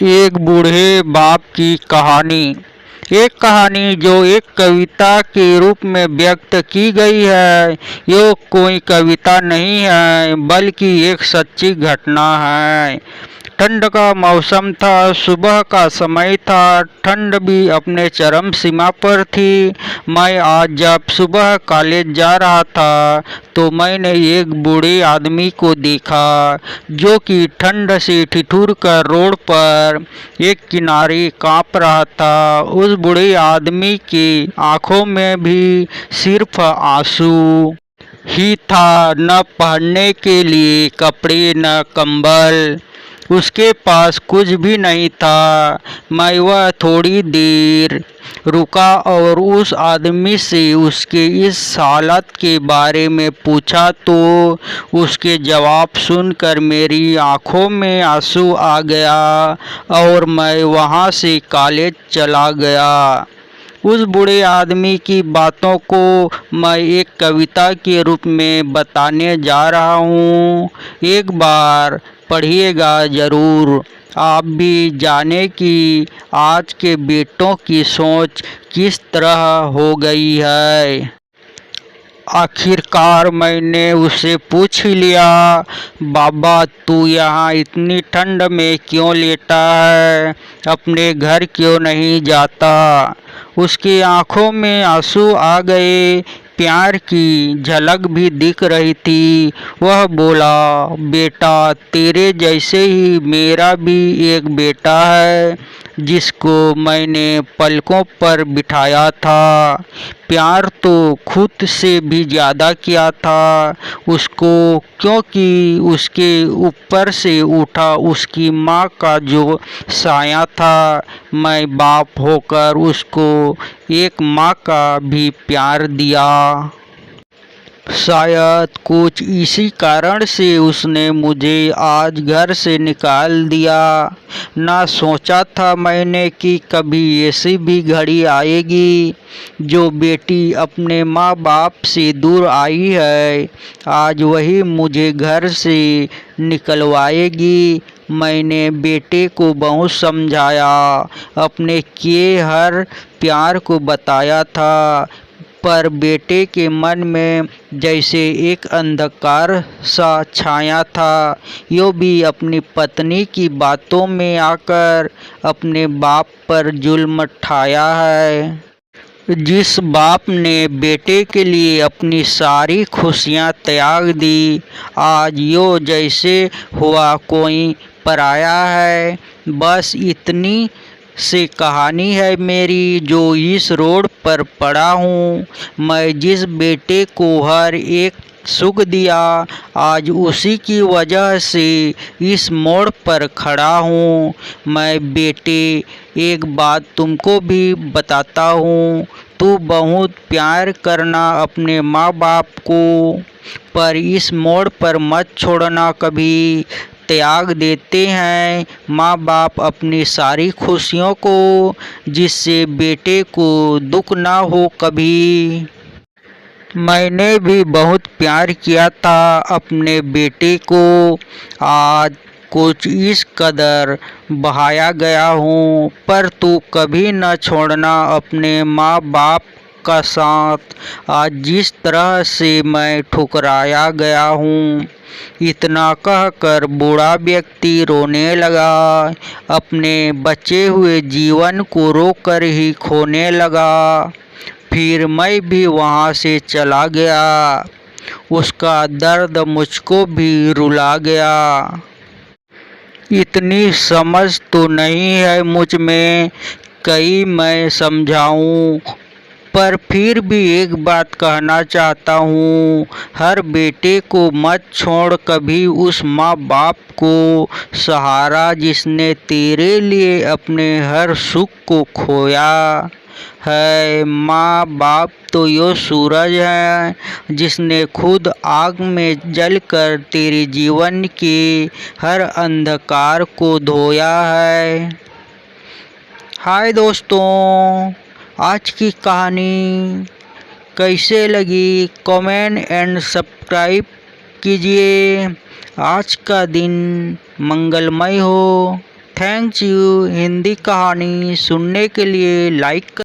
एक बूढ़े बाप की कहानी। एक कहानी जो एक कविता के रूप में व्यक्त की गई है। ये कोई कविता नहीं है बल्कि एक सच्ची घटना है। ठंड का मौसम था, सुबह का समय था, ठंड भी अपने चरम सीमा पर थी। मैं आज जब सुबह कॉलेज जा रहा था तो मैंने एक बूढ़े आदमी को देखा जो कि ठंड से ठिठुर कर रोड पर एक किनारे कांप रहा था। उस बूढ़े आदमी की आंखों में भी सिर्फ आंसू ही था, न पहनने के लिए कपड़े न कंबल। उसके पास कुछ भी नहीं था। मैं वह थोड़ी देर रुका और उस आदमी से उसके इस हालत के बारे में पूछा तो उसके जवाब सुनकर मेरी आंखों में आंसू आ गया और मैं वहां से कॉलेज चला गया। उस बूढ़े आदमी की बातों को मैं एक कविता के रूप में बताने जा रहा हूँ। एक बार पढ़िएगा ज़रूर, आप भी जाने कि आज के बेटों की सोच किस तरह हो गई है। आखिरकार मैंने उससे पूछ ही लिया, बाबा तू यहाँ इतनी ठंड में क्यों लेटा है, अपने घर क्यों नहीं जाता। उसकी आंखों में आंसू आ गए, प्यार की झलक भी दिख रही थी। वह बोला, बेटा तेरे जैसे ही मेरा भी एक बेटा है जिसको मैंने पलकों पर बिठाया था। प्यार तो खुद से भी ज़्यादा किया था उसको, क्योंकि उसके ऊपर से उठा उसकी माँ का जो साया था। मैं बाप होकर उसको एक माँ का भी प्यार दिया। शायद कुछ इसी कारण से उसने मुझे आज घर से निकाल दिया। ना सोचा था मैंने कि कभी ऐसी भी घड़ी आएगी जो बेटी अपने माँ बाप से दूर आई है, आज वही मुझे घर से निकलवाएगी। मैंने बेटे को बहुत समझाया, अपने किए हर प्यार को बताया था, पर बेटे के मन में जैसे एक अंधकार सा छाया था। यो भी अपनी पत्नी की बातों में आकर अपने बाप पर जुल्म ढाया है। जिस बाप ने बेटे के लिए अपनी सारी खुशियां त्याग दी, आज यो जैसे हुआ कोई पराया है। बस इतनी से कहानी है मेरी जो इस रोड पर पड़ा हूँ। मैं जिस बेटे को हर एक सुख दिया, आज उसी की वजह से इस मोड़ पर खड़ा हूँ। मैं बेटे एक बात तुमको भी बताता हूँ, तू बहुत प्यार करना अपने माँ बाप को, पर इस मोड़ पर मत छोड़ना कभी। त्याग देते हैं माँ बाप अपनी सारी खुशियों को, जिससे बेटे को दुख ना हो कभी। मैंने भी बहुत प्यार किया था अपने बेटे को, आज कुछ इस कदर बहाया गया हूँ, पर तू कभी न छोड़ना अपने माँ बाप का साथ। आज जिस तरह से मैं ठुकराया गया हूँ। इतना कहकर बूढ़ा व्यक्ति रोने लगा, अपने बचे हुए जीवन को रोकर ही खोने लगा। फिर मैं भी वहाँ से चला गया, उसका दर्द मुझको भी रुला गया। इतनी समझ तो नहीं है मुझ में कई मैं समझाऊं, पर फिर भी एक बात कहना चाहता हूँ, हर बेटे को मत छोड़ कभी उस माँ बाप को सहारा जिसने तेरे लिए अपने हर सुख को खोया है। माँ बाप तो यो सूरज है जिसने खुद आग में जलकर तेरे जीवन के हर अंधकार को धोया है। हाय दोस्तों, आज की कहानी कैसे लगी कमेंट एंड सब्सक्राइब कीजिए। आज का दिन मंगलमय हो। Thanks you. हिंदी कहानी सुनने के लिए लाइक